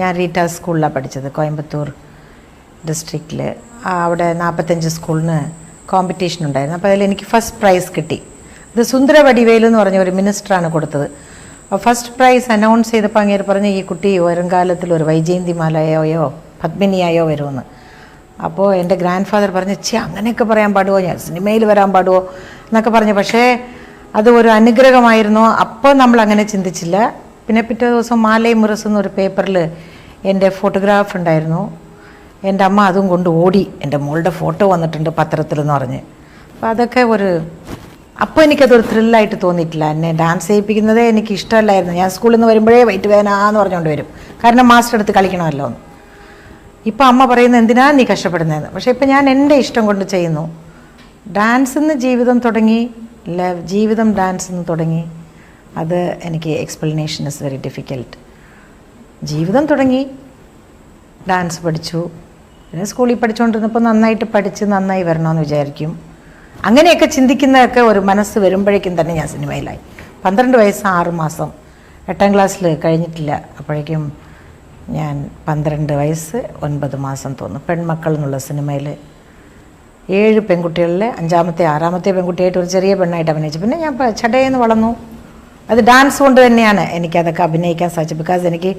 ഞാൻ റീറ്റ സ്കൂളിലാണ് പഠിച്ചത്, കോയമ്പത്തൂർ ഡിസ്ട്രിക്റ്റിൽ. അവിടെ 45 സ്കൂളിന് കോമ്പറ്റീഷൻ ഉണ്ടായിരുന്നു. അപ്പോൾ അതിൽ എനിക്ക് ഫസ്റ്റ് പ്രൈസ് കിട്ടി. ഇത് സുന്ദര വടിവേലു എന്ന് പറഞ്ഞ ഒരു മിനിസ്റ്ററാണ് കൊടുത്തത്. ഫസ്റ്റ് പ്രൈസ് അനൗൺസ് ചെയ്തപ്പോൾ അങ്ങേര് പറഞ്ഞ് ഈ കുട്ടി വരുംകാലത്തിൽ ഒരു വൈജയന്തിമാലയോ പത്മിനിയായോ വരുമെന്ന്. അപ്പോൾ എൻ്റെ ഗ്രാൻഡ് ഫാദർ പറഞ്ഞു, അങ്ങനെയൊക്കെ പറയാൻ പാടുമോ, ഞാൻ സിനിമയിൽ വരാൻ പാടുമോ എന്നൊക്കെ പറഞ്ഞു. പക്ഷേ അത് ഒരു അനുഗ്രഹമായിരുന്നു. അപ്പോൾ നമ്മൾ അങ്ങനെ ചിന്തിച്ചില്ല. പിന്നെ പിറ്റേ ദിവസം മാലൈ മുരസ് എന്നൊരു പേപ്പറിൽ എൻ്റെ ഫോട്ടോഗ്രാഫ് ഉണ്ടായിരുന്നു. എൻ്റെ അമ്മ അതും കൊണ്ട് ഓടി, എൻ്റെ മോളുടെ ഫോട്ടോ വന്നിട്ടുണ്ട് പത്രത്തിലെന്ന് പറഞ്ഞ്. അപ്പോൾ അതൊക്കെ അപ്പോൾ എനിക്കതൊരു ത്രില്ലായിട്ട് തോന്നിയിട്ടില്ല. എന്നെ ഡാൻസ് ചെയ്യിപ്പിക്കുന്നതേ എനിക്ക് ഇഷ്ടമല്ലായിരുന്നു. ഞാൻ സ്കൂളിൽ നിന്ന് വരുമ്പോഴേ വയറ്റ് വേദന എന്ന് പറഞ്ഞുകൊണ്ട് വരും, കാരണം മാസ്റ്റർ എടുത്ത് കളിക്കണമല്ലോ എന്ന്. ഇപ്പം അമ്മ പറയുന്നത് എന്തിനാ നീ കഷ്ടപ്പെടുന്നതെന്ന്. പക്ഷേ ഇപ്പം ഞാൻ എൻ്റെ ഇഷ്ടം കൊണ്ട് ചെയ്യുന്നു. ഡാൻസിൽ നിന്ന് ജീവിതം തുടങ്ങി, ജീവിതം ഡാൻസിൽ നിന്ന് തുടങ്ങി. അത് എനിക്ക് എക്സ്പ്ലനേഷൻ ഇസ് വെരി ഡിഫിക്കൽട്ട്. ജീവിതം തുടങ്ങി, ഡാൻസ് പഠിച്ചു, പിന്നെ സ്കൂളിൽ പഠിച്ചുകൊണ്ടിരുന്നപ്പോൾ നന്നായിട്ട് പഠിച്ച് നന്നായി വരണമെന്ന് വിചാരിക്കും. അങ്ങനെയൊക്കെ ചിന്തിക്കുന്നതൊക്കെ ഒരു മനസ്സ് വരുമ്പോഴേക്കും തന്നെ ഞാൻ സിനിമയിലായി. 12 വയസ്സ് 6 മാസം, 8ാം ക്ലാസ്സിൽ കഴിഞ്ഞിട്ടില്ല. അപ്പോഴേക്കും ഞാൻ 12 വയസ്സ് 9 മാസം തോന്നുന്നു പെൺമക്കൾ എന്നുള്ള സിനിമയിൽ 7 പെൺകുട്ടികളിലെ 5ാമത്തെ 6ാമത്തെ പെൺകുട്ടിയായിട്ട് ഒരു ചെറിയ പെണ്ണായിട്ട് അഭിനയിച്ചു. പിന്നെ ഞാൻ ചടയെന്ന് വളർന്നു. അത് ഡാൻസ് കൊണ്ട് തന്നെയാണ് എനിക്കതൊക്കെ അഭിനയിക്കാൻ സാധിച്ചത്. ബിക്കോസ് എനിക്ക്